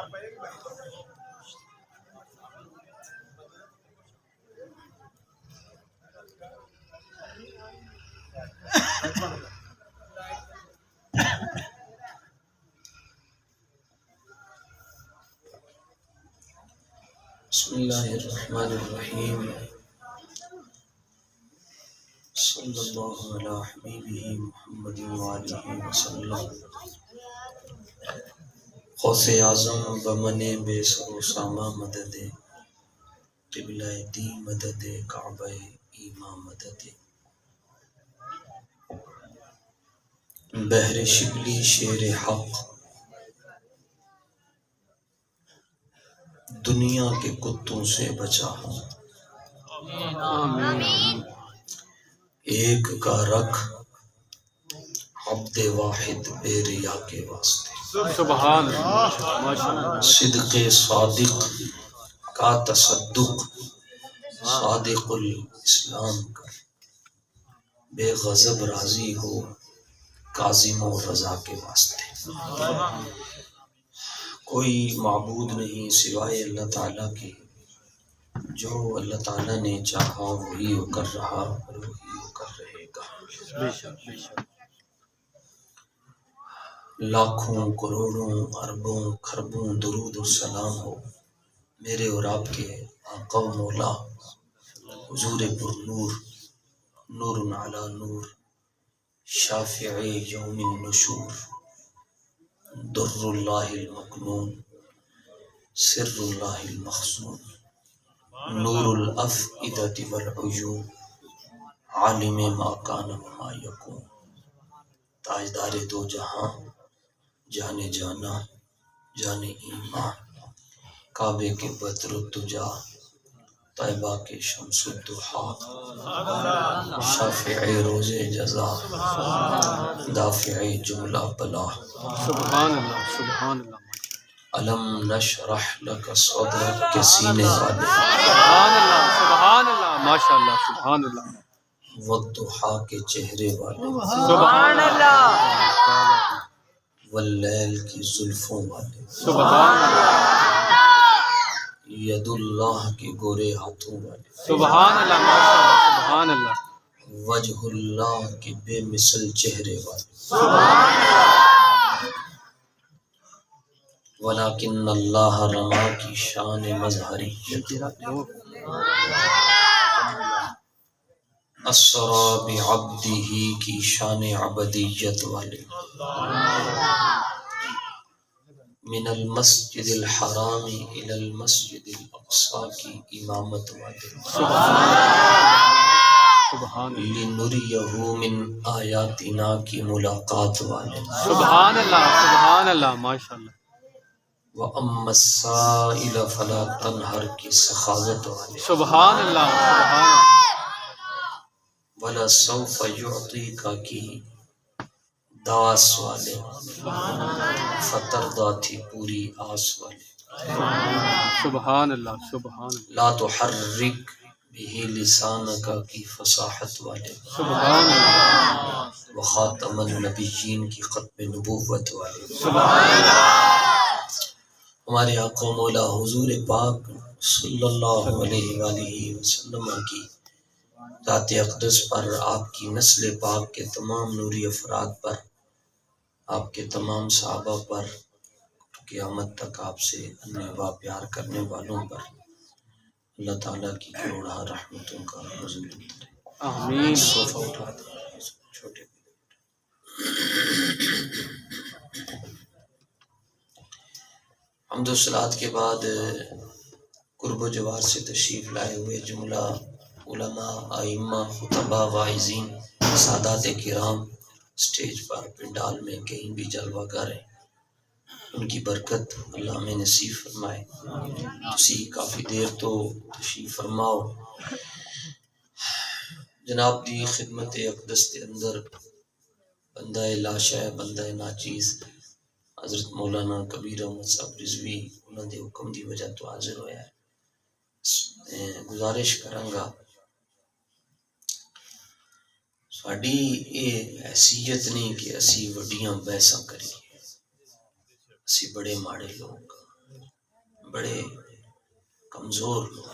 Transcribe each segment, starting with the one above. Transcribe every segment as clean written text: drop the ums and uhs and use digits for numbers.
بسم اللہ الرحمن الرحیم صلی اللہ علی حبیبہ محمد وآلہ وسلم. غوث اعظم بمن بے سر و سامہ مدد، قبلہ دی مدد، کعبہ ایماں مدد. بحر شبلی شیر حق، دنیا کے کتوں سے بچا ہوں. ایک کا رکھ عبد واحد بے ریا کے واسطے. سبحان اللہ. صدق صادق کا تصدق، صادق الاسلام کر، بے غضب راضی ہو کاظم و رضا کے واسطے. کوئی معبود نہیں سوائے اللہ تعالیٰ کے، جو اللہ تعالیٰ نے چاہا وہی ہو کر رہا اور وہی ہو کر رہے گا. بے شک بے شک. لاکھوں کروڑوں اربوں کھربوں درود و سلام ہو میرے اور آپ کے آقا و مولا حضور پر نور، نور علی نور، شافع یوم النشور، در اللہ المکنون، سر اللہ المخزون، نور الافئدة والعیون، عالم ما کان وما یکون، تاجدار دو جہاں، جانے جانا جانے ایمان، کعبے کے بدر الدجا، طیبہ کے شمس الضحا، شافع روز جزا، دافع جملہ بلا. سبحان اللہ سبحان اللہ. علم نشرح لک صدرک کے سینے والے، سبحان اللہ سبحان اللہ. ماشاء اللہ سبحان اللہ. والضحا کے چہرے والے، سبحان اللہ. واللیل کی زلفوں والے، سبحان اللہ ید اللہ کے گورے ہاتھوں والے، سبحان اللہ. ماشاء اللہ سبحان اللہ. وجہ اللہ کے بے مثل چہرے والے. سبحان اللہ. ولیکن اللہ رما کی شان مظہریت، اسرا بعبدہ کی شان عبدیت والے. من المسجد الحرام الی المسجد الاقصی کی امامت والے. سبحان اللہ. لنریہ من آیاتنا کی ملاقات والے. سبحان اللہ سبحان اللہ. ماشاء اللہ. وَأَمَّا السَّائِلَ فَلَا تَنْهَرْ کی سخاوت والے. سبحان اللہ سبحان اللہ. وَلَسَوْفَ يُعْطِيكَ کی داس والے. فتردہ تھی پوری آس والے. سبحان اللہ سبحان اللہ. لا تحرک بہ لسانک کی فصاحت والے. سبحان اللہ. وخاتم النبیین کی ختم نبوت والے. سبحان اللہ. ہمارے آقا و مولا حضور پاک صلی اللہ علیہ وآلہ وسلم کی ذات اقدس پر، آپ کی نسل پاک کے تمام نوری افراد پر، آپ کے تمام صحابہ پر، قیامت تک آپ سے انواع پیار کرنے والوں پر اللہ تعالیٰ کی کروڑہ رحمتوں کا نزول اترے. آمین. صوفہ اٹھا دیں چھوٹے. حمد و صلات کے بعد قرب و جوار سے تشریف لائے ہوئے جملہ علماء، ائمہ، خطباء، واعظین، سادات کرام سٹیج پر، پنڈال میں کہیں بھی جلوہ گر ہیں، ان کی برکت اللہ میں نصیب فرمائے. اسی کافی دیر تو تشریف فرماؤ جناب دی خدمت اقدس کے اندر بندہ لاشا ہے، بندہ ناچیز حضرت مولانا کبیر احمد صاحب رضوی انہوں نے حکم دی وجہ تو حاضر ہویا ہے. گزارش کرانگا ساڈی یہ حیثیت نہیں کہ اسی وڈیاں بحثاں کریے، اسی بڑے ماڑے لوگ، بڑے کمزور لوگ،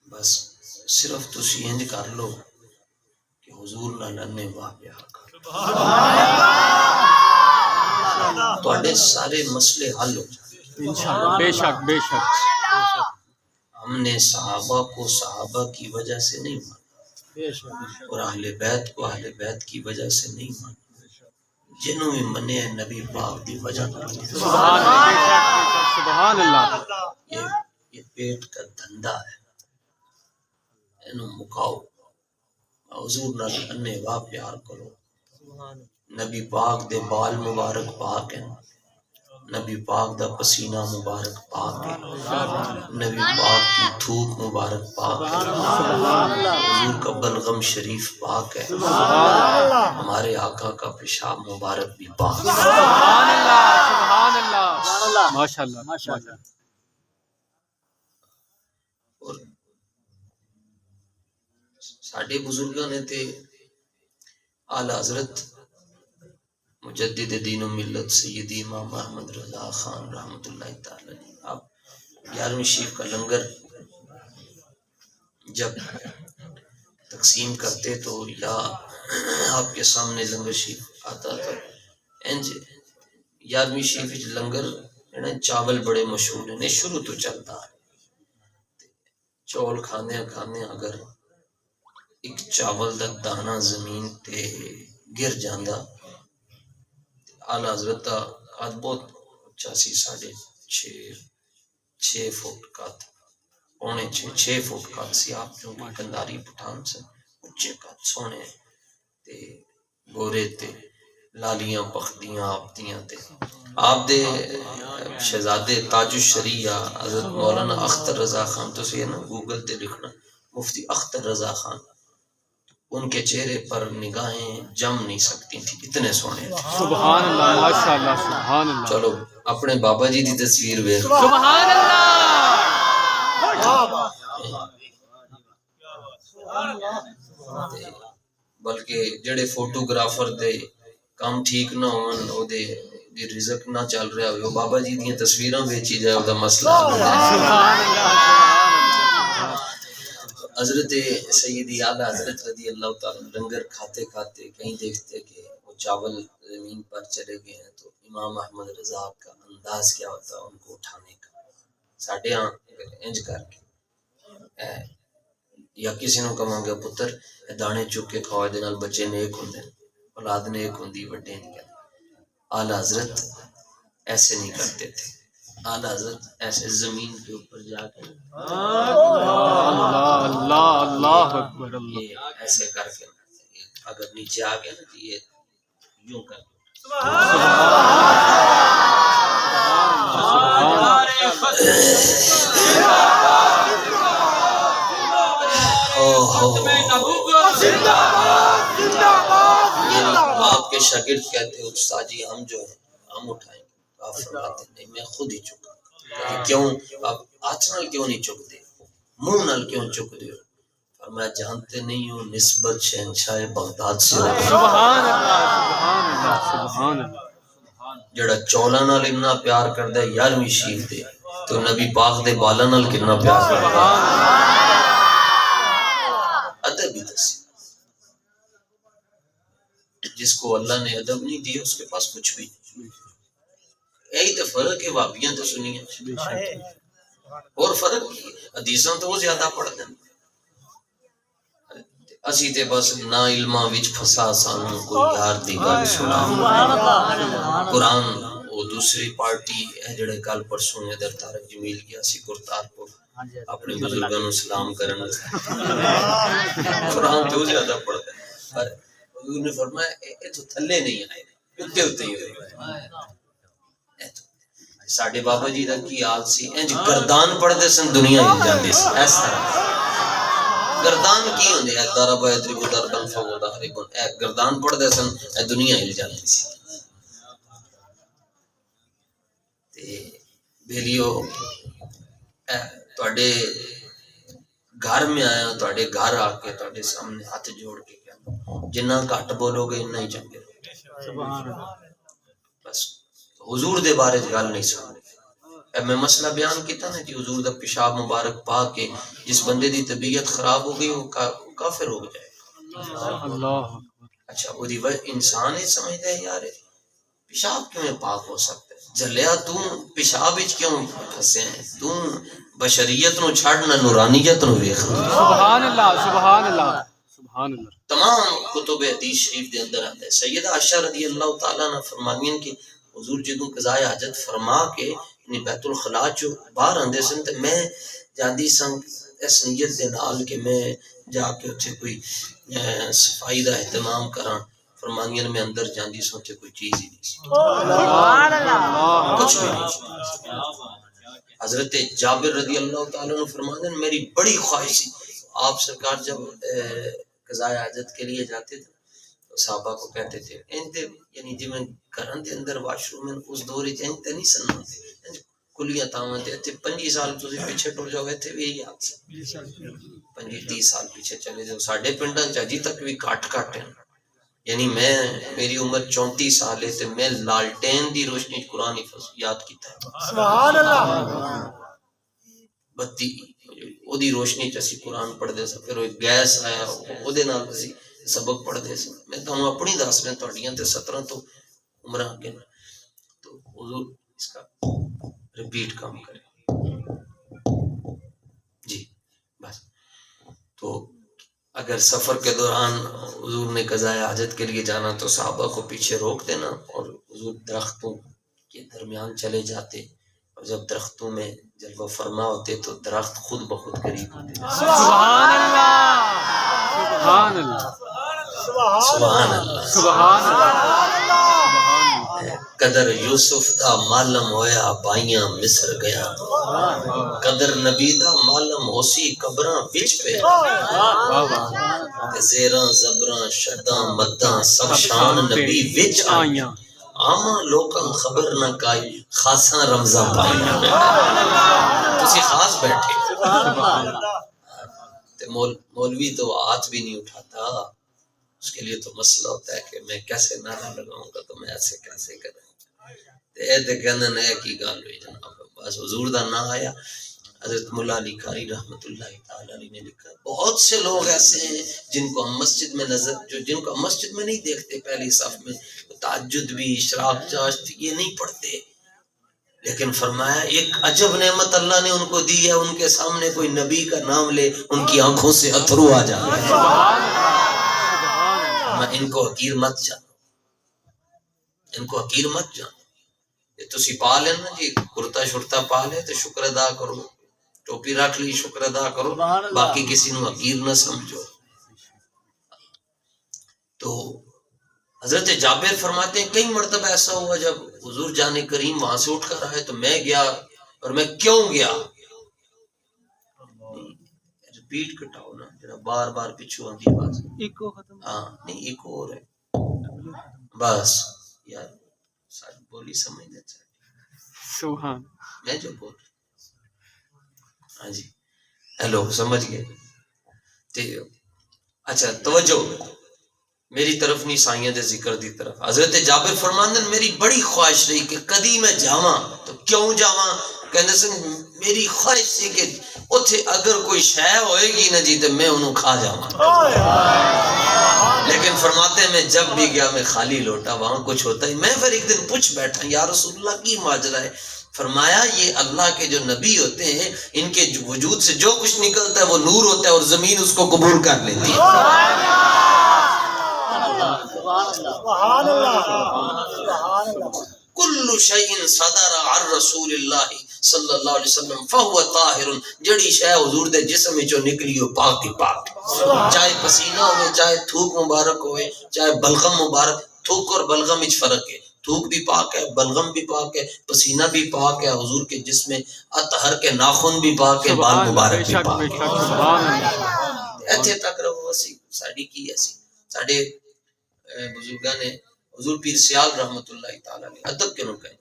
بس صرف تسی انج کر لو کہ حضور نال انے واہ پیار کر تواڈے سارے مسئلے حل ہو جائیں۔ انشاءاللہ، بے شک بے شک۔ ہم نے صحابہ کو صحابہ کی وجہ سے نہیں مانا اور اہل بیت کو اہل بیت کی وجہ سے نہیں مانا، جنہوں بھی منے ہیں نبی پاک دی وجہ نال۔ سبحان اللہ، بے شک بے شک، سبحان اللہ۔ یہ پیٹ کا دھندا ہے، اینو مکاؤ، حضور نال انے واہ پیار کرو۔ نبی پاک دے بال مبارک پاک ہیں، نبی پاک دا پسینہ مبارک پاک ہے، نبی پاک کی تھوک مبارک پاک ہے، حضور کا بلغم شریف پاک ہے، ہمارے آقا کا پیشاب مبارک بھی پاک ہے۔ سبحان اللہ، سبحان اللہ، ماشاءاللہ ماشاءاللہ۔ اور ساڈے بزرگاں نے تے اعلی حضرت مجدد دین و ملت سیدی امام احمد رضا خان رحمۃ اللہ تعالی علیہ، آپ 11ویں شریف کا لنگر جب تقسیم کرتے تو یا آپ کے سامنے لنگر شریف آتا تھا، انج 11ویں شریف وچ لنگر چاول بڑے مشہور ہیں، شروع تو چلتا ہے، چول کھانے کھانے اگر ایک چاول دا دانہ زمین تے گر جاندا، اعلی حضرت دا قد بہت 86.5 فٹ قد، پونے 6 فٹ قد سی، آپ جو کنداری پٹھان سے اچے قد سونے تے گورے تے لالیاں پخدیاں آپ دیاں تے آپ دے شہزادے تاج الشریعہ حضرت مولانا اختر رضا خان، تو سی نا گوگل تے لکھنا مفتی اختر رضا خان، ان کے چہرے پر نگاہیں جم نہیں سکتی تھی، اتنے سونے تھے۔ سبحان اللہ، ماشاءاللہ، سبحان اللہ۔ چلو اپنے بابا جی دی تصویر ویکھ، سبحان اللہ۔ بلکہ جڑے فوٹوگرافر دے کام ٹھیک نہ ہون، او دے رزق نہ چل رہا ہوئے، بابا جی دیاں تصویراں ویچی جائے، او دا مسئلہ حل ہو جائے۔ سبحان اللہ، حضرت سیدی اعلی حضرت رضی اللہ تعالیٰ لنگر کھاتے کھاتے کہیں دیکھتے کہ وہ چاول زمین پر چلے گئے ہیں، تو امام احمد رضا کا انداز کیا ہوتا ان کو اٹھانے کا، ساڈے ہاں انج کر کے یا کسی نو کہاں گا پتر دانے چک کے کھاؤ، دے نال بچے نیک ہوندے، اولاد نیک ہوندی، بڑے نہیں کہتے۔ اعلی حضرت ایسے نہیں کرتے تھے، اعلی حضرت ایسے زمین کے اوپر جا کے اللہ اللہ اللہ اکبر، اللہ یہ ایسے کر کے اگر نیچے آ گیا نا تو یہ یوں کر کے آپ کے شاگرد کہتے ہیں استاد جی ہم جو ہیں ہم اٹھائیں گے، آپ فرماتے نہیں میں خود ہی چکا، کیوں آپ ہاتھ نال کیوں نہیں چکتے، منہ نال کیوں چک دے ہو؟ فرمایا جانتے نہیں ہو نسبت شہنشاہ بغداد سے ہو۔ سبحان اللہ، سبحان اللہ، سبحان اللہ۔ جڑا چولا نال اتنا پیار کردا ہے 11ویں شریف دے، تو نبی پاک دے بالاں نال کتنا پیار کردا ہے۔ ادب ہی دس، جس کو اللہ نے ادب نہیں دیا اس کے پاس کچھ بھی نہیں۔ یہی تو فرق ہے وابیاں تو سنیاں، اور فرق حدیثاں تو وہ زیادہ پڑھتے ہیں، اسی تے بس نا علماں وچ پھسا سانوں کوئی یار دی گل سنا۔ قرآن وہ دوسری پارٹی ہے جڑے کل پرسوں ادھر تارک جمیل گیا سی کرتارپور اپنے بزرگاں نو سلام کرن، قرآن تو زیادہ پڑھتا ہے، پر حضور نے فرمایا اے تو تھلے نہیں آئے، اتے اتے ہی ہوئے۔ ساڈے بابا جی دا کی حال سی، انج گردان پڑھدے سن دنیا ہل جاندی سی، اس طرح گردان کی ہوندے ہے ضرب یضرب ضربا فهو ضارب، اے گردان پڑھدے سن اے دنیا ہل جاندی سی۔ تے بیلیو تواڈے گھر میں آیا، تواڈے گھر آ کے تواڈے سامنے ہاتھ جوڑ کے کہنا جنہ گھٹ بولو گے اتنا ہی چنگے، بس حضور دے بارے گل نہیں سننی، میں مسئلہ بیان کیتا نا جی حضور دا پیشاب مبارک پا کے جس بندے دی طبیعت خراب ہو گئی وہ کافر ہو جائے. اللہ اچھا وہ دی انسان ہی سمجھتا ہے یار پیشاب کیوں پاک ہو سکتا ہے؟ جلیا تو پیشاب وچ کیوں پھسے ہیں؟ تو بشریت نو چھڑ نہ نورانیت نو ویکھ. سبحان اللہ سبحان اللہ سبحان اللہ. تمام کتب حدیث شریف دے اندر آتا ہے. سیدہ عائشہ رضی اللہ تعالی عنہ فرمانین کہ حضور جدوں قضاء حاجت فرما کے بیت الخلاء چو باہر آندے سن تے میں جاندی سن اس نیت دے نال کہ میں جا کے اتھے کوئی صفائی دا اہتمام کراں. فرمانین میں اندر جاندی سن تے کوئی چیز ہی نہیں سی، کچھ بھی نہیں. حضرت جابر رضی اللہ تعالیٰ عنہ فرماتے ہیں میری بڑی خواہش تھی. آپ سرکار جب قضاء حاجت کے لیے جاتے تھے تو صحابہ کو کہتے تھے انتے یعنی جی میں گھران دے اندر واش روم میں اس دور وچ انتے نہیں سننا کلیاں تاواں تے تے 25 سال تسی پیچھے ٹر جاؤ تے بھی یہی حال سے 25-30 سال پیچھے چلے جاؤ. ساڈے پنڈاں چ اجی تک بھی کٹ ہیں. یعنی میں میری عمر 34 سال ہے تے میں لالٹین دی روشنی وچ قرآن حفظ یاد کیتا ہے. سبحان اللہ. بتی او دی روشنی چ اسی قرآن پڑھدے سا. پھر وہ گیس آیا او دے نال اسی سبق پڑھدے سا. میں تانوں اپنی دس میں تہاڈیاں تے 17 تو عمراں اگے تو حضور اس کا ریپیٹ کام کرے جی بس. تو اگر سفر کے دوران حضور نے قضاء حاجت کے لیے جانا تو صحابہ کو پیچھے روک دینا اور حضور درختوں کے درمیان چلے جاتے اور جب درختوں میں جلوہ فرما ہوتے تو درخت خود بخود قریب ہوتے. سبحان اللہ سبحان اللہ سبحان اللہ سبحان اللہ. قدر یوسف دا معلم ہویا بائیاں مصر گیا قدر نبی دا معلم ہوسی قبراں وچ پہ زیراں زبراں شداں مداں سب شان نبی وچ آئیاں عاماں لوکاں خبر نہ کائی خاصاں رمضاں پائیاں. تسی خاص بیٹھے تے مولوی تو ہاتھ بھی نہیں اٹھاتا. اس کے لیے تو مسئلہ ہوتا ہے کہ میں کیسے نعرہ لگاؤں گا تو میں ایسے کیسے کروں تے کہندے نے کی گل ہوئی جناب. بس حضور دا نام آیا. حضرت مولا علی قاری رحمۃ اللہ تعالی علیہ نے لکھا بہت سے لوگ ایسے ہیں جن کو ہم مسجد میں جن کو ہم مسجد میں نہیں دیکھتے پہلی صف میں تہجد بھی اشراق چاشت یہ نہیں پڑھتے لیکن فرمایا ایک عجب نعمت اللہ نے ان کو دی ہے ان کے سامنے کوئی نبی کا نام لے ان کی آنکھوں سے اتھرو آ جائے. ان کو حقیر مت جانو ان کو حقیر مت جانو. یہ تسی پا لینا جی کرتا شرطا پا لے تو شکر ادا کرو ٹوپی رکھ لی شکر ادا کرو باقی کسی نو حقیر نہ سمجھو. تو حضرت جابر فرماتے ہیں کئی مرتبہ ایسا ہوا جب حضور جان کریم وہاں سے اٹھ کر آئے تو میں گیا اور میں کیوں گیا ریپیٹ کٹاؤ نا جڑا بار بار پیچھے آندی آواز ہاں نہیں ایک اور ہے بس یار ساری بولی سمجھنا چاہیے سبحان میں جو بول ہاں جی ہیلو سمجھ گئے. اچھا توجہ میری طرف نہیں سائیاں دے ذکر دی طرف. حضرت جابر فرماندن میری بڑی خواہش رہی کہ کدی میں جاواں تو کیوں جاواں کہندے سن میری خواہش سی کہ اوتھے اگر کوئی شے ہوئے گی نا جی تے میں انہوں کھا جاواں لیکن فرماتے ہیں میں جب بھی گیا میں خالی لوٹا وہاں کچھ ہوتا ہی. میں پھر ایک دن پوچھ بیٹھا یا رسول اللہ کی ماجرا ہے. فرمایا یہ اللہ کے جو نبی ہوتے ہیں ان کے وجود سے جو کچھ نکلتا ہے وہ نور ہوتا ہے اور زمین اس کو قبول کر لیتی ہے. کل شیء صدر عن رسول اللہ صلی اللہ علیہ وسلم فهو طاہر. جڑی شے حضور دے جسم وچوں نکلی ہو پاک ہی پاک چاہے پسینہ ہوئے چاہے تھوک مبارک ہوئے چاہے بلغم مبارک. تھوک اور بلغم وچ فرق ہے. تھوک بھی پاک ہے بلغم بھی پاک ہے پسینہ بھی پاک ہے. حضور کے جسم میں اطہر کے ناخن بھی پاک ہے بال مبارک بھی پاک ہے. ایتھے تک رہو اسی ساڈی کی ایسی ساڈے بزرگاں نے حضور پیر سیال رحمت اللہ تعالی علیہ ادب کے نو کہیں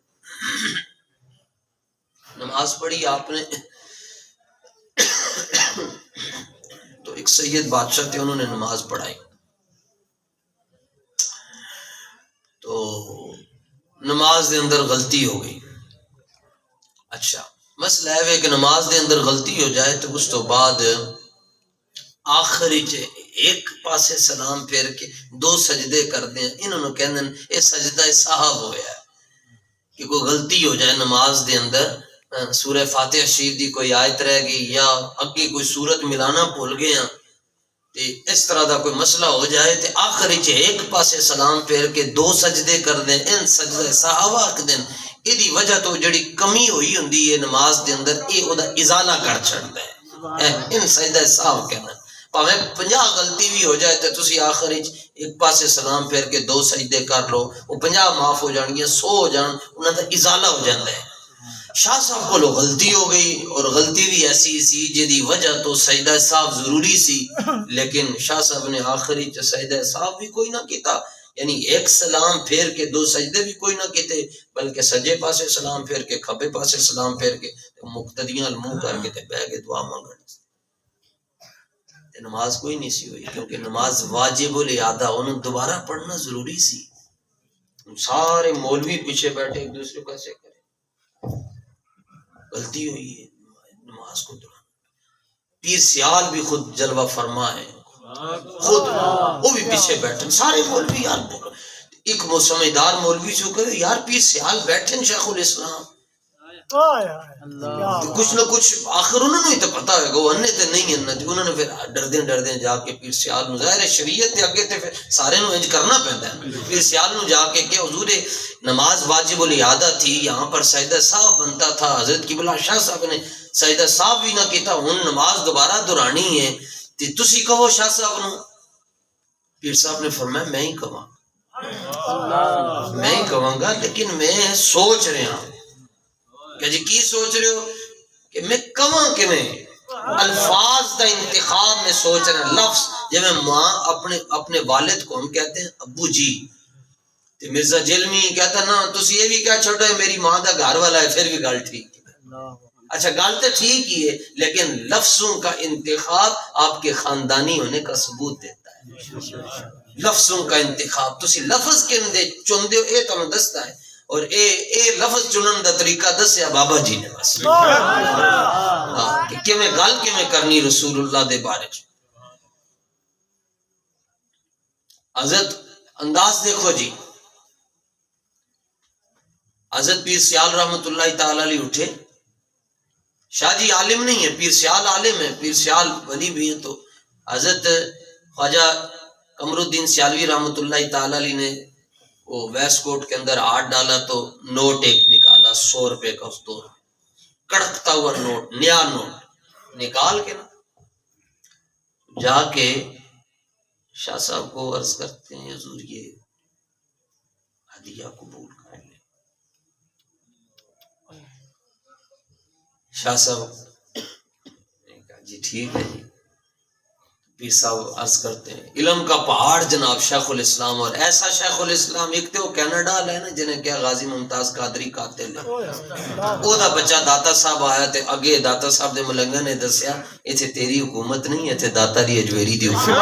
نماز پڑھی آپ نے تو ایک سید بادشاہ تھے انہوں نے نماز پڑھائی تو نماز دے اندر غلطی ہو گئی. اچھا مسئلہ ہے کہ نماز دے اندر غلطی ہو جائے تو اس تو بعد آخری ایک پاسے سلام پھیر کے 2 سجدے کر دیں، انہوں نے کہنے یہ سجدہ صاحب ہویا ہے کہ کوئی غلطی ہو جائے نماز دے اندر، سورہ فاتحہ شریف دی کوئی آیت رہ گئی یا اگے کوئی سورت ملانا بھول گئے ہیں، اس طرح دا کوئی مسئلہ ہو جائے تو آخری ایک پاسے سلام پھیر کے 2 سجدے کر دیں، ان سجدہ صحابہ آکھ دیں، ایدی وجہ تو جڑی کمی ہوئی ہوندی ہے نماز دے اندر یہ او دا ازالہ کر چھڑدا ہے، ان سجدہ صحابہ کہنا پاویں 50 غلطی بھی ہو جائے تو تسی آخری ایک پاسے سلام پھیر کے 2 سجدے کر لو، وہ 50 معاف ہو جان گے، 100 ہو جان، انہاں دا ازالہ ہو جاندا ہے۔ شاہ صاحب کو غلطی ہو گئی اور غلطی بھی ایسی سی جدی وجہ تو سجدہ صاحب ضروری سی، لیکن شاہ صاحب نے آخری سجدہ صاحب بھی کوئی نہ کیتا، یعنی ایک سلام پھیر کے 2 سجدے بھی کوئی نہ کیتے، بلکہ سجے پاسے سلام پھیر کے کھبے پاسے سلام پھیر کے مقتدیاں منہ کر کے بیٹھ کے دعا مانگن، نماز کوئی نہیں سی ہوئی، کیونکہ نماز واجب الاعادہ انہوں دوبارہ پڑھنا ضروری سی۔ سارے مولوی پیچھے بیٹھے ایک دوسرے کو ایسے کرے، غلطی ہوئی ہے نماز کو دہرانا۔ پیر سیال بھی خود جلوہ فرما ہے، خود وہ بھی پیچھے بیٹھے، سارے مولوی یار ایک سمجھدار مولوی سے کہ یار پیر سیال بیٹھے شیخ الاسلام، کچھ نہ کچھ آخر انہوں نے تو پتا ہے وہ انہیں تے نہیں انہیں تے انہوں نے پھر ڈردیں جا کے پیر سیال نو، ظاہر ہے شریعت تے اگے تے پھر سارے نو انج کرنا پہندا ہے، پیر سیال نو جا کے کہ حضور نماز واجب الاعادہ تھی، یہاں پر سجدہ صاحب بنتا تھا، حضرت قبلہ شاہ صاحب نے سجدہ صاحب بھی نہ کیتا، ہن نماز دوبارہ دہرانی ہے تے تسی کہو شاہ صاحب نو، پیر صاحب نے فرمایا میں ہی کہاں میں ہی کہاں گا، لیکن میں سوچ رہا ہوں کہ جی کی سوچ رہے ہو کہ میں کہاں کہ میں الفاظ دا انتخاب میں سوچ رہا ہوں، لفظ جب ماں اپنے والد کو ہم کہتے ہیں ابو جی، تو مرزا جلمی کہتا نا تسی یہ بھی کہہ چھوٹا ہے میری ماں دا گھر والا ہے، پھر بھی گل ٹھیک ہے، اچھا گل تو ٹھیک ہی ہے، لیکن لفظوں کا انتخاب آپ کے خاندانی ہونے کا ثبوت دیتا ہے، لفظوں کا انتخاب تسی لفظ کے اندے چن دیو اے تمہیں دستا ہے، اور اے لفظ چنن دا طریقہ دسیا بابا جی نے بس کہ میں گل کہ میں کرنی رسول اللہ دے بارے۔ حضرت انداز دیکھو جی، حضرت پیر سیال رحمت اللہ تعالی علیہ اٹھے، شاہ جی عالم نہیں ہے، پیر سیال عالم ہے، پیر سیال ولی بھی ہے، تو حضرت خواجہ قمر الدین سیالوی رحمت اللہ تعالی علیہ نے وہ ویسٹ کوٹ کے اندر ہاتھ ڈالا تو نوٹ ایک نکالا 100 روپے کا، اس دور کڑکتا ہوا نوٹ، نیا نوٹ نکال کے نا جا کے شاہ صاحب کو عرض کرتے ہیں حضور یہ ہدیہ قبول کر لیں۔ شاہ صاحب نے کہا جی ٹھیک ہے جی۔ پیر صاحب عرض کرتے ہیں علم کا پہاڑ جناب شیخ الاسلام، اور ایسا شیخ الاسلام ایک تو کینیڈا ہے نا جنہیں کیا غازی ممتاز قادری قاتل ہے، او دا بچہ داتا صاحب آیا تے اگے داتا صاحب دے ملنگا نے دسیا ایتھے تیری حکومت نہیں، ایتھے داتا دی اجویری دی حکومت۔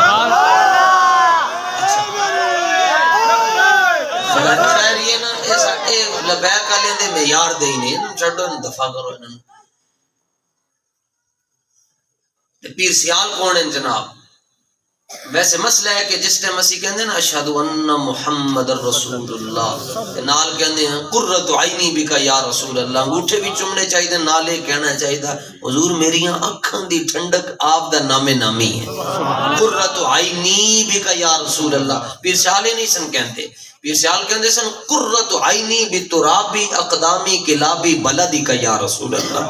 خیر یہ نا اے ساڈے لبیک والے دے معیار دے ہی نہیں، چھڈو دفع کرو انہاں۔ پیر سیال کون ہیں جناب؟ ویسے مسئلہ ہے کہ جس ٹائم اسی کہندے نا اشہد ان محمد رسول اللہ، نال کہندے ہیں قرۃ عینی بک یا رسول اللہ، انگوٹھے بھی چومنے چاہیے، نالے کہنا چاہیے حضور میریاں اکھاں دی ٹھنڈک آپ دا نام نامی ہے، قرۃ عینی بک یا رسول اللہ۔ پیر سیال نہیں سن کہندے، پیر سیال کہندے سن قرۃ عینی بترابی اقدامی کلابی بلدک یا رسول اللہ،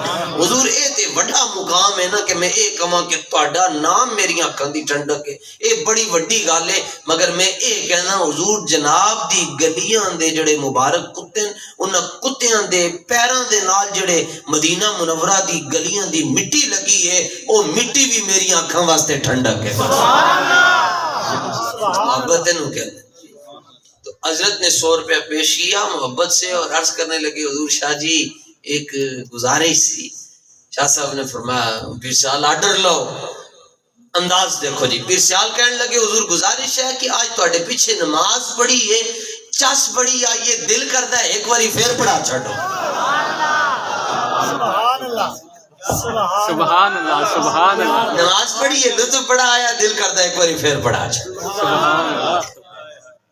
حضور اے تے بڑا مقام ہے نا کہ میں اے کہاں کہ تہاڈا نام میری اکھاں دی ٹھنڈک ہے، اے بڑی وڈی گل ہے، مگر میں اے کہنا حضور جناب دی گلیاں دے جڑے مبارک کتے انہاں کتیاں دے پیراں دے نال جڑے مدینہ منورہ دی گلیاں دی مٹی لگی ہے او مٹی بھی میری اکھاں واسطے ٹھنڈک ہے۔ سبحان اللہ، محبت نو کہتے تو حضرت نے 100 روپیہ پیش کیا محبت سے اور عرض کرنے لگے حضور شاہ جی ایک گزارش سی۔ شاہ صاحب نے فرمایا پیر سیال آرڈر لو، انداز دیکھو جی۔ پیر سیال کہنے لگے حضور گزارش ہے کہ آج تواڈے پیچھے نماز پڑھی ہے، چس پڑھی آئی ہے، دل کردا ہے ایک باری پھر پڑھا چھڈو۔ سبحان اللہ سبحان اللہ نماز پڑھی ہے لطف بڑا آیا دل کرتا ہے ایک باری پھر پڑھا جائے سبحان اللہ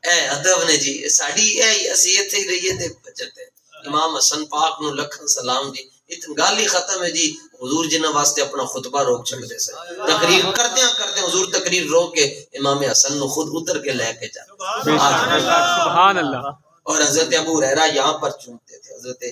اے ادب نے جی ساڈی اے اسی ایتھے ہی رہیے تے بچت ہے امام حسن پاک نو لکھن سلام جی اتن گل ہی ختم ہے جی حضور جنہاں واسطے اپنا خطبہ روک چھڑتے سے تقریر کرتے حضور تقریر روک کے امام حسن نو خود اتر کے لے کے جاتے سبحان اللہ اور حضرت ابو ہریرہ یہاں پر چومتے تھے حضرت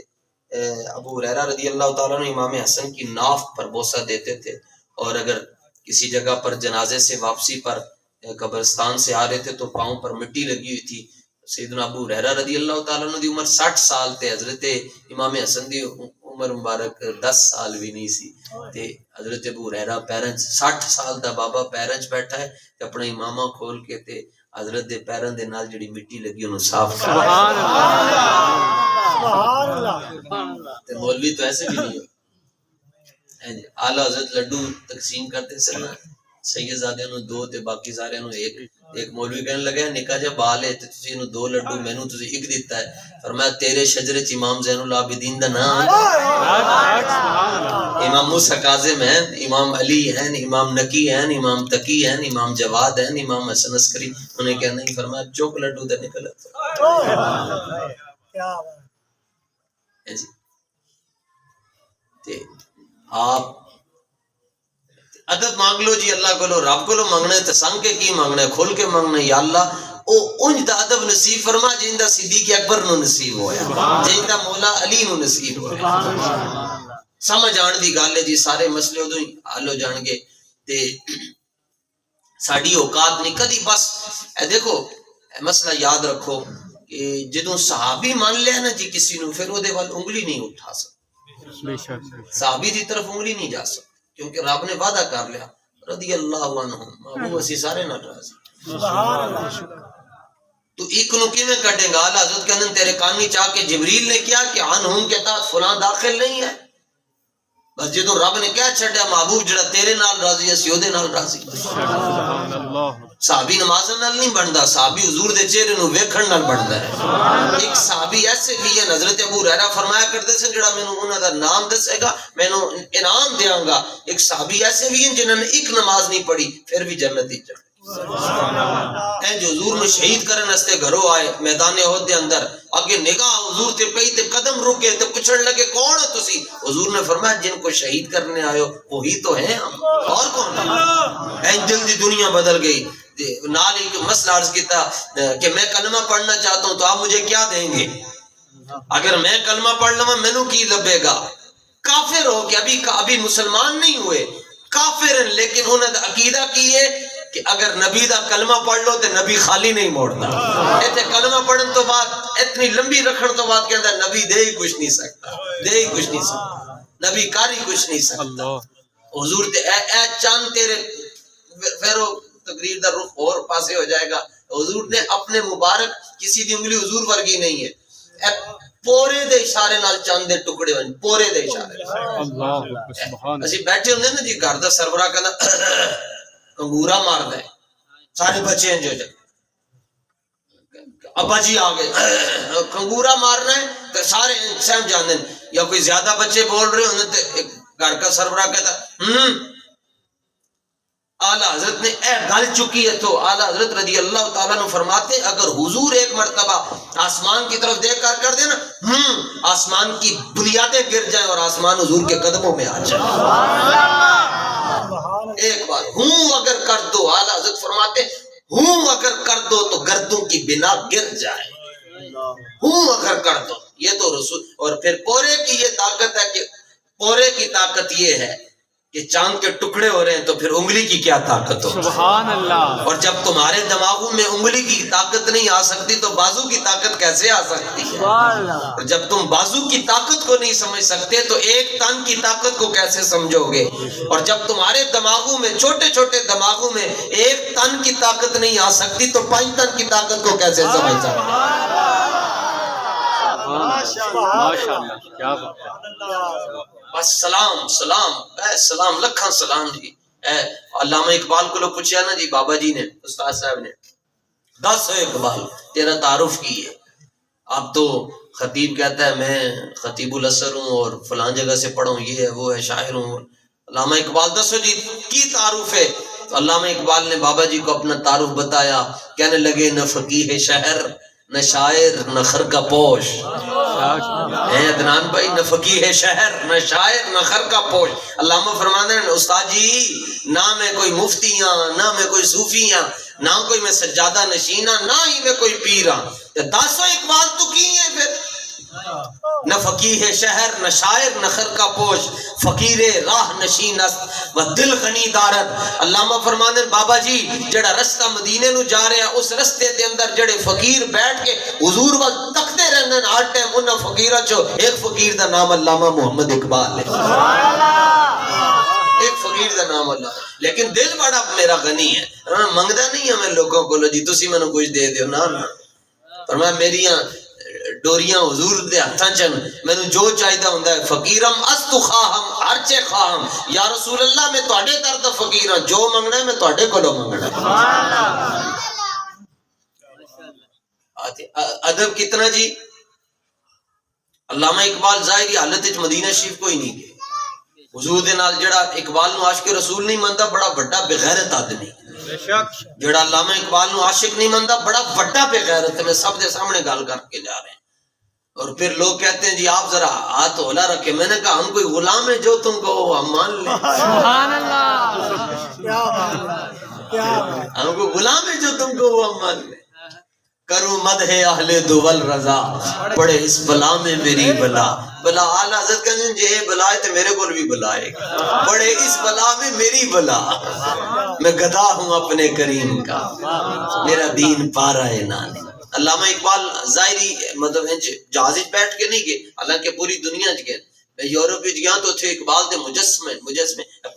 ابو ہریرہ رضی اللہ تعالیٰ نے امام حسن کی ناف پر بوسہ دیتے تھے اور اگر کسی جگہ پر جنازے سے واپسی پر قبرستان سے آ رہے تھے تو پاؤں پر مٹی لگی ہوئی تھی سیدنا ابو ہریرہ رضی اللہ تعالیٰ عنہ دی عمر 60 سال تے حضرت امام حسن دی عمر مبارک 10 سال بھی نہیں سی تے حضرت ابو ہریرہ پیرن 60 سال دا بابا پیرن چ بیٹھا ہے تے اپنا امامہ کھول کے تے حضرت دے پیرن دے نال جڑی مٹی لگی انہوں صاف کر سبحان اللہ تے مولوی تو ایسے بھی نہیں ہو اعلی حضرت لڈو تقسیم کرتے سے نا سیدزادے نو 2 تے باقی سارے نو ایک مولوی کہنے لگا نکا جا بال ہے تے تسی نو 2 لڈو مینوں تسی ایک دیتا ہے فرمایا تیرے شجرے چ امام زین العابدین دا نام امام موسیٰ کاظم ہیں امام علی ہیں امام نکی ہیں امام تقی ہیں امام جواد ہیں امام حسن عسکری انہیں کہنا نہیں فرمایا چوک لڈو دا نکلا جی تے آپ ادب مانگ لو جی اللہ کو لو رب کو لو مانگنا ہے تے سنگ کے کی مانگنا ہے کھول کے مانگنا ہے یا اللہ او انج دا ادب نصیب فرما جن دا صدیق اکبر نو نصیب ہویا جن دا مولا علی نو نصیب ہویا سمجھ آن دی گل ہے جی سارے مسئلے ادو ہی حل ہو جان گے تے ساڈی اوقات نہیں کدی بس اے دیکھو اے مسئلہ یاد رکھو کہ جدوں صحابی مان لیا نا جی کسی نو پھر او دے وال انگلی نہیں اٹھا سکتا صحابی دی طرف انگلی نہیں جا سکتا کیونکہ رب نے وعدہ کر لیا رضی اللہ عنہ محبوب اسی سارے نہ راضی تو ایک نو کیویں کٹے گا اعلی حضرت کہندے تیرے کانی چاہ کے جبریل نے کیا کہ عنہم کے تحت فلاں داخل نہیں ہے بس جدوں رب نے کیا چھڈیا محبوب جڑا تیرے نال راضی ہے سی اودے نال راضی سبحان اللہ صحابی نماز نال نہیں بندا صحابی حضور دے چہرے نو ویکھن نال بندا ہے ایک صحابی ایسے بھی ہے حضرت ابو ہریرہ فرمایا کرتے سے جڑا مینوں انہاں دا نام دسے گا مینوں انعام دیاں گا ایک صحابی ایسے بھی ہیں جنہاں نے ایک نماز نہیں پڑھی پھر بھی جنت ہی جانے اے جو حضور میں شہید کرن واسطے گھروں آئے میدان احد دے اندر اگے نگاہ حضور تے پئی تے قدم رکے تے پوچھن لگے کون ہو تسی حضور نے فرمایا جن کو شہید کرنے آئے ہو وہی تو ہیں ہم اور کون اے دل دی دنیا بدل گئی نال ایک مسئلہ عرض کیتا کہ میں کلمہ پڑھنا چاہتا ہوں تو آپ مجھے کیا دیں گے اگر میں کلمہ پڑھ لوں مینوں کی لبے گا کافر ہو کہ ابھی مسلمان نہیں ہوئے کافر ہیں لیکن انہوں نے عقیدہ کی ہے کہ اگر نبی دا کلمہ پڑھ لو تو نبی خالی نہیں موڑتا ایتھے کلمہ پڑھن تو بعد اتنی لمبی رکھن تو بعد کہندا نبی دے ہی کچھ نہیں سکتا دے ہی کچھ نہیں سکتا نبی کار ہی کچھ نہیں سکتا حضور تے اے چاند تیرے پھر تقریر دا رخ اور پاسے ہو جائے گا حضور نے اپنے مبارک کسی دی انگلی حضور ورگی نہیں ہے اے پورے دے اشارے نال چاند دے ٹکڑے ہوئے پورے دے اشارے اللہ سبحان اسی بیٹھے ہوندے نا جی گھر دا سربراہ کہندا کنگورا مار دے سارے بچے ہیں جو ابا جی آگے کنگورا مارنا ہے تو سارے سہم جاندے یا کوئی زیادہ بچے بول رہے ہوندے تو گھر کا سربراہ کہتا اعلیٰ حضرت نے اے گل چکی ہے تو اعلیٰ حضرت رضی اللہ تعالیٰ نے فرماتے اگر حضور ایک مرتبہ آسمان کی طرف دیکھ کر دے نا آسمان کی بنیادیں گر جائیں اور آسمان حضور کے قدموں میں آ جائے ایک بار ہوں اگر کر دو اعلیٰ حضرت فرماتے ہوں اگر کر دو تو گردوں کی بنا گر جائے ہوں اگر کر دو یہ تو رسول اور پھر پورے کی یہ طاقت ہے کہ پورے کی طاقت یہ ہے کہ چاند کے ٹکڑے ہو رہے ہیں تو پھر انگلی کی کیا طاقت ہو سبحان اللہ اور جب تمہارے دماغوں میں انگلی کی طاقت نہیں آ سکتی تو بازو کی طاقت کیسے آ سکتی ہے اور جب تم بازو کی طاقت کو نہیں سمجھ سکتے تو ایک تن کی طاقت کو کیسے سمجھو گے اور جب تمہارے دماغوں میں چھوٹے چھوٹے دماغوں میں ایک تن کی طاقت نہیں آ سکتی تو 5 تن کی طاقت کو کیسے سمجھ سکتے ماشاءاللہ کیا بات بس سلام سلام اے سلام لکھاں سلام جی اے علامہ اقبال کو لوگ پوچھا نا جی بابا جی نے استاد صاحب نے 10 اقبال تیرا تعارف کی ہے اب تو خطیب کہتا ہے میں خطیب الاسر ہوں اور فلان جگہ سے پڑھا ہوں، یہ ہے وہ ہے، شاعر ہوں. علامہ اقبال دسو جی کی تعارف ہے؟ تو علامہ اقبال نے بابا جی کو اپنا تعارف بتایا. کہنے لگے نہ فقیہ شہر نہ شاعر نہ خرقہ پوش. عدنان بھائی، نہ فقیہ شہر نہ شاعر نہ خرقہ پوش. علامہ فرماتے ہیں استاد جی نہ میں کوئی مفتیاں نہ میں کوئی صوفیاں نہ کوئی میں سجادہ نشینہ نہ ہی میں کوئی پیراں. دسو اقبال تو کی ہے پھر؟ نہ فقیہ شہر نہ شاعر نہ خرقہ پوش، فقیر راہ نشین است و دل غنی دارد. علامہ فرماندے بابا جی جڑا رستہ مدینے نو جا رہا اس رستے دے اندر جڑے فقیر بیٹھ کے حضور وال تکتے رہندے ہر ٹائم انہاں فقیراں چوں ایک فقیر دا نام علامہ محمد اقبال ہے. سبحان اللہ. ایک فقیر دا نام اللہ، لیکن دل بڑا میرا غنی ہے، منگدا نہیں ہے میں لوگوں کو جی تسی مینوں کچھ دے دیو. نہ فرمایا میریاں ڈوریاں حضور دے ہتھاں چن، مینوں جو چاہیدا ہوندا ہے. فقیرم است خواہم ہرچے خواہم یا رسول اللہ میں تواڈے در دا فقیر ہاں، جو منگنا ہے میں تواڈے کولوں منگنا ہے. سبحان اللہ. ادب کتنا جی. علامہ اقبال ظاہری حالت وچ مدینہ شریف کوئی نہیں گئے. حضور دے نال جڑا اقبال نو عاشق رسول نہیں مندا بڑا بڑا بے غیرت آدمی. جڑا علامہ اقبال نو عاشق نہیں مندا بڑا بڑا بے غیرت ہے. میں سب دے سامنے گل کر کے جا رہے ہیں. اور پھر لوگ کہتے ہیں جی آپ ذرا ہاتھ اولا رکھے. میں نے کہا ہم کوئی غلام ہے جو تم کو ہم مان لیں. سبحان اللہ. ہم کو غلام ہے جو تم کو وہ ہم مان لیں. کروں مدح اہل دول رضا پڑے اس بلا میں میری بلا. بلا اعلیٰ حضرت کہتے ہیں جی بلا ہے تو میرے کو بھی بلا ہے. پڑے اس بلا میں میری بلا، میں گدا ہوں اپنے کریم کا، میرا دین پارا ہے نانے. علامہ اقبال ظاہری مطلب جہاز بیٹھ کے نہیں گئے، حالانکہ پوری دنیا چ گئے. میں یورپ وچ گیا تو اتھے اقبال دے مجسمے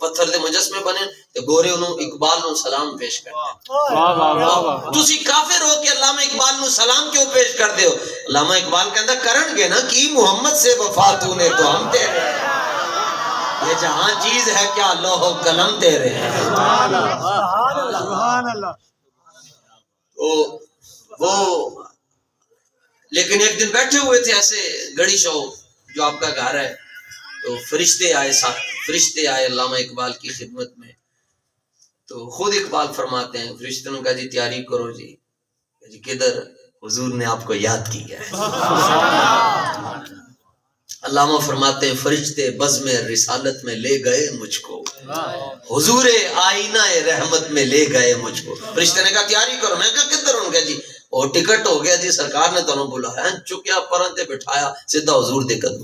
پتھر دے مجسمے بنے تے گورے انہوں اقبال نو سلام پیش کرتے. واہ واہ واہ. تسی کافر ہو کہ علامہ اقبال نو سلام کیوں پیش کر دیو؟ علامہ اقبال کہندا کرن گے نا کی محمد سے وفا تو نے تو ہم تیرے، یہ جہاں چیز ہے کیا لوح و قلم تیرے ہیں. سبحان اللہ سبحان اللہ. وہ لیکن ایک دن بیٹھے ہوئے تھے ایسے گڑی شو جو آپ کا گھر ہے، تو فرشتے آئے علامہ اقبال کی خدمت میں. تو خود اقبال فرماتے ہیں فرشتوں نے کہا جی تیاری کرو جی کدھر؟ حضور نے آپ کو یاد کیا ہے. علامہ فرماتے ہیں فرشتے بزم رسالت میں لے گئے مجھ کو، حضور آئینہ رحمت میں لے گئے مجھ کو. فرشتے نے کہا تیاری کرو. میں کہا کدھر؟ ان کا جی اور ٹکٹ ہو گیا جی، سرکار نے تنوں بلایا، چکیا پرنتے بٹھایا سیدھا حضور دے قدم.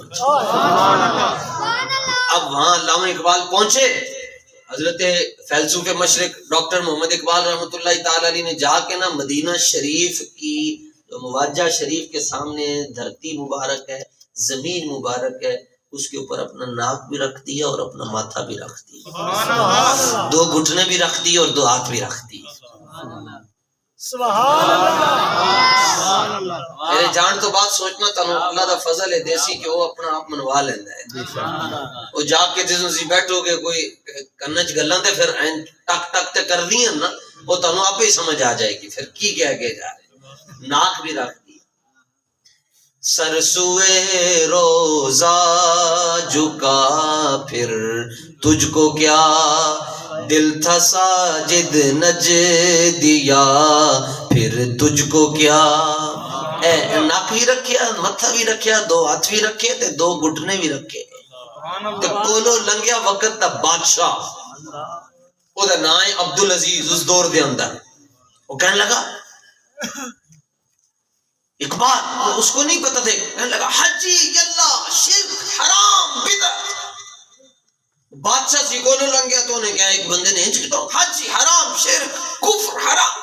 اب وہاں علامہ اقبال پہنچے. حضرت فیلسوف مشرق ڈاکٹر محمد اقبال رحمۃ اللہ تعالی علیہ نے جا کے نا مدینہ شریف کی جو مواجہ شریف کے سامنے دھرتی مبارک ہے، زمین مبارک ہے، اس کے اوپر اپنا ناک بھی رکھ دیا اور اپنا ماتھا بھی رکھ دیا، دو گھٹنے بھی رکھ دی اور دو ہاتھ بھی رکھ دی. سبحان اللہ. میرے جان تو بات سوچنا تھا اللہ دا فضل ہے دیسی کہ وہ اپنا آپ منوا لینا ہے. وہ جا کے جس بیٹھو گے کوئی کنچ گلاں تے پھر ٹک ٹک تے کر دی نا وہ تانوں آپ ہی سمجھ آ جائے گی پھر کی کہہ کے جا رہے. ناک بھی رکھ دی. سرسوئے روزہ جھکا پھر تجھ کو کیا، دل تھا ساجد نجدیا پھر تجھ کو کیا. ناک بھی رکھیا، متھا بھی رکھیا، دو ہاتھ بھی رکھے تے دو گھٹنے بھی رکھے. تے کولو لنگیا وقت دا بادشاہ، او دا نام ہے عبدالعزیز. اس دور دے اندر وہ کہنے لگا اقبال، اس کو نہیں پتا تھے، کہنے لگا حجی یلا شرک حرام بدعت. بادشاہ سی کولو لنگ گیا تو انہیں کہا ایک بندے نے ہنچ کیا حجی حرام شرک کفر حرام.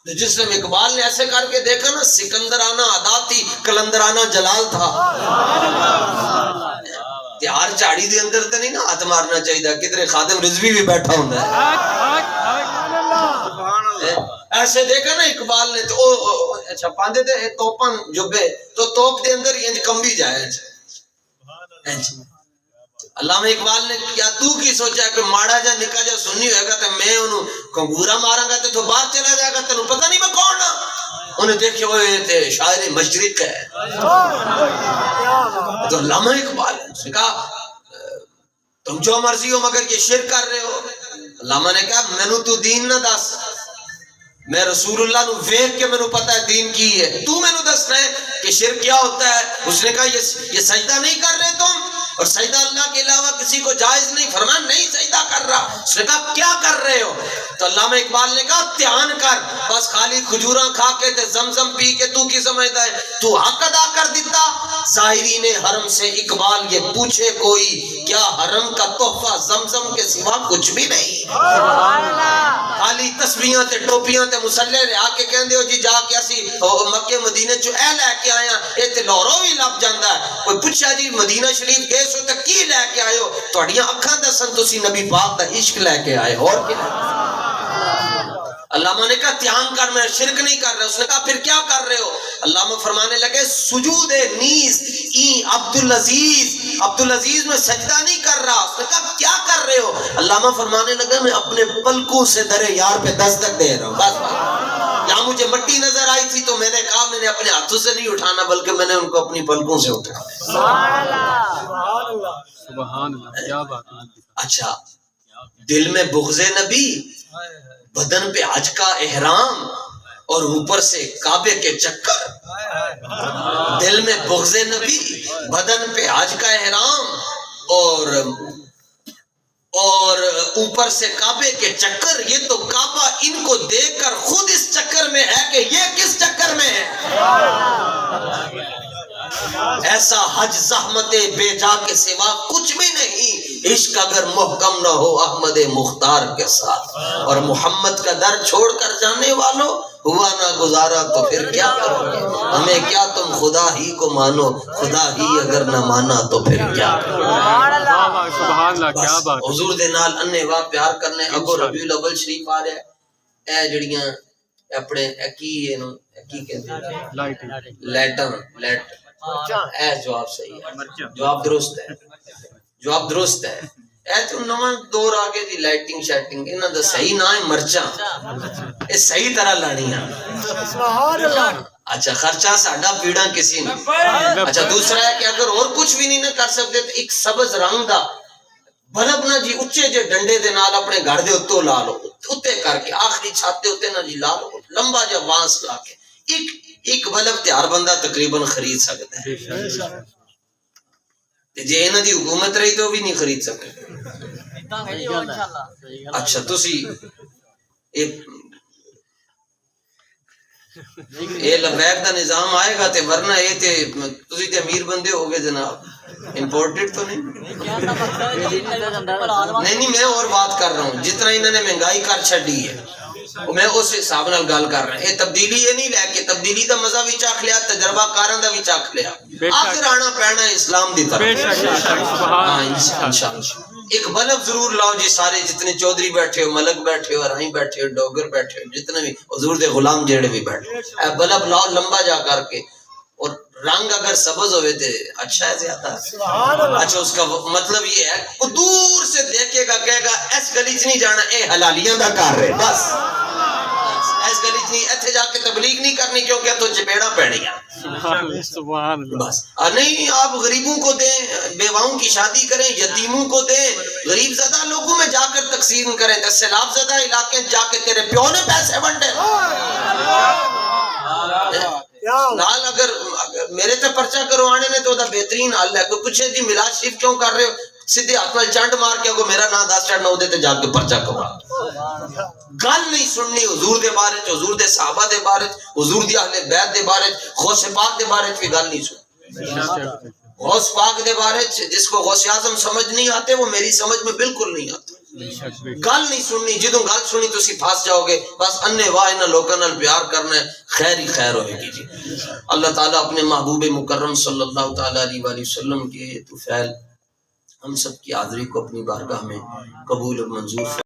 جس میں اقبال نے ایسے کر کے دیکھا نا سکندرانہ ادا تھی، کلندرانہ جلال تھا. تیار چاڑی دے اندر تے نہیں نا ہاتھ مارنا چاہیے، کدھر خادم رضوی بھی بیٹھا ہوں ایسے دیکھا نا اقبال نے تو اچھا پاندے تھے توپن جبے تو توپ دے اندر یہ کمبی جائے. علامہ اقبال نے کیا تو کی سوچا کہ ماڑا جا نکا جا سنی ہوئے گا تو میں انہوں کنگورا مارا گا تو باہر چلا جائے گا تینوں پتہ نہیں میں کون ہاں. انہیں دیکھے ہوئے تھے شاعر مشرق ہے تو علامہ اقبال ہے. اس نے کہا تم جو مرضی ہو مگر یہ شرک کر رہے ہو. علامہ نے کہا مینوں تو دین نہ دس, میں رسول اللہ نو ویکھ کے مینوں پتا ہے دین کی ہے, تو مینوں دس رہے کہ شرک کیا ہوتا ہے. اس نے کہا یہ سجدہ نہیں کر رہے تم, اور سجدہ اللہ کے علاوہ کسی کو جائز نہیں. فرمایا نہیں سجدہ کر رہا. اس نے کہا کیا کر رہے ہو؟ تو علامہ اقبال نے کہا دھیان کر, بس خالی کھجوراں کھا کے تے زمزم پی کے تو کی سمجھتا ہے تو حق ادا کر دیتا. ظاہرین حرم سے اقبال یہ پوچھے کوئی کیا حرم کا تحفہ زمزم کے سوا کچھ بھی نہیں؟ خالی تسبیحاں تے ٹوپیاں تے مسلے لے آ کے کہندے ہو جی جا کے اسی مکے مدینے چوں اے لے کے آیا, اے تے لاہوروں بھی لب جاندا ہے. کوئی پوچھا جی مدینہ شریف گئے سو تے کی لے کے آئے ہو؟ تہاڈیاں اکھاں دسن تسی نبی پاک دا عشق لے کے آئے ہو, اور کیا. علامہ نے کہا دھیان کر, میں شرک نہیں کر رہا. اس نے کہا پھر کیا کر رہے ہو؟ علامہ فرمانے لگے سجود نیز ای عبدالعزیز میں سجدہ نہیں کر رہا. اس نے کہا کیا کر رہے ہو؟ علامہ فرمانے لگے میں اپنے پلکوں سے در یار پہ دستک دے رہا ہوں. بس یہاں مجھے مٹی نظر آئی تھی تو میں نے کہا میں نے اپنے ہاتھوں سے نہیں اٹھانا بلکہ میں نے ان کو اپنی پلکوں سے اٹھانا. سبحان اللہ, کیا بات ہے. اچھا, دل میں بغض نبی, بدن پہ حج کا احرام, اور اوپر سے کعبے کے چکر. دل میں بغض نبی, بدن پہ حج کا احرام, اور اوپر سے کعبے کے چکر. یہ تو کعبہ ان کو دیکھ کر خود اس چکر میں ہے کہ یہ کس چکر میں ہے. ایسا حج زحمت بے جا کے سوا کچھ بھی نہیں. عشق اگر محکم نہ ہو احمد مختار کے ساتھ, اور محمد کا در چھوڑ کر جانے والوں ہوا نہ گزارا تو پھر کیا کرو گے. ہمیں کیا تم خدا ہی کو مانو, خدا ہی اگر نہ مانا تو پھر کیا کرو گے. سبحان اللہ, کیا بات. حضور دے نال انے واہ پیار کرنے. اگو ربیع الاول شریف آ رہا ہے. اے جڑیاں اپنے کی اینو کی کہندے لائٹاں لائٹ, اے جواب صحیح ہے, جواب درست ہے, جواب درست ہے. اے تو نواں دور آگے دی لائٹنگ شیٹنگ, انہاں دا صحیح نام ہے مرچاں. اے صحیح طرح لانیاں. سبحان اللہ. اچھا, خرچہ ساڈا پیڑا کسی نے. اچھا, دوسرا ہے کہ اگر اور کچھ بھی نہیں نہ کر سکتے تو ایک سبز رنگ دا بلب نہ جی اچھے جے ڈنڈے دے نال اپنے گھر دے اتوں لا لو, اتے کر کے آخری چھت دے اتے نہ جی لا لو, لمبا جا وانس لا کے ایک بلب تے ہر بندہ تقریباً خرید سکتا ہے. جے انہاں دی حکومت رہی تو بھی نہیں خرید سکتے. اچھا, تسی اے لبیک دا نظام آئے گا تے ورنہ اے تے تسی تے امیر بندے ہو گے جناب, امپورٹڈ تو نہیں. نہیں میں اور بات کر رہا ہوں. جتنا انہوں نے مہنگائی کر چھڈی ہے میں اس حساب نال گل کر رہا ہوں. یہ تبدیلی یہ نہیں لے کے تبدیلی دا مزہ بھی چکھ لیا, تجربہ کاراں دا بھی چکھ لیا, آخر آنا پینا اسلام دی طرف. ہاں انشاءاللہ. ایک بلب ضرور لاؤ جی سارے, جتنے چودھری بیٹھے ہو, ملک بیٹھے ہو, رائی بیٹھے ہو, ڈوگر بیٹھے ہو, جتنے بھی حضور دے غلام جیڑے بھی بیٹھے ہو, بلب لاؤ لمبا جا کر کے, اور رنگ اگر سبز ہوئے تھے اچھا ہے زیادہ. اچھا, اس کا مطلب یہ ہے وہ دور سے دیکھے گا کہے گا اس گلی چ نہیں جانا, اے حلالیاں دا کر رہے, بس اس گلی چ نہیں, ایتھے جا کے تبلیغ نہیں کرنی کیونکہ تو چپیڑا پڑنیاں. بس نہیں, آپ غریبوں کو دیں, بیواؤں کی شادی کریں, یتیموں کو دیں, غریب زدہ لوگوں میں جا کر تقسیم کریں, سیلاب زدہ علاقے جا کے تیرے پیو نے پیسے بنٹے. نال اگر میرے تے پرچہ کروانے نے تو دا بہترین حل ہے. کوئی پوچھے جی میلاد شریف کیوں کر رہے ہو, سیدھے ہاتھ میں چنڈ مار کے کو میرا نام 10 چڑھنا دے تے جا کے پرچہ کروا. گل نہیں سننی حضور دے بارے چ, حضور دے صحابہ دے بارے چ, حضور دی اہل بیت دے بارے چ, غوث پاک دے بارے چ بھی گل نہیں سننی. غوث پاک دے بارے چ جس کو غوث اعظم سمجھ نہیں آتے وہ میری سمجھ میں بالکل نہیں آتا. گل نہیں سننی, جدوں گل سنی تسی پھنس جاؤ گے. بس انے واہ انہاں لوکاں نال پیار کرنا ہے, خیر ہی خیر ہوئے گی جی. اللہ تعالیٰ اپنے محبوب مکرم صلی اللہ تعالیٰ علیہ وآلہ وسلم کے طفیل ہم سب کی حاضری کو اپنی بارگاہ میں قبول اور منظور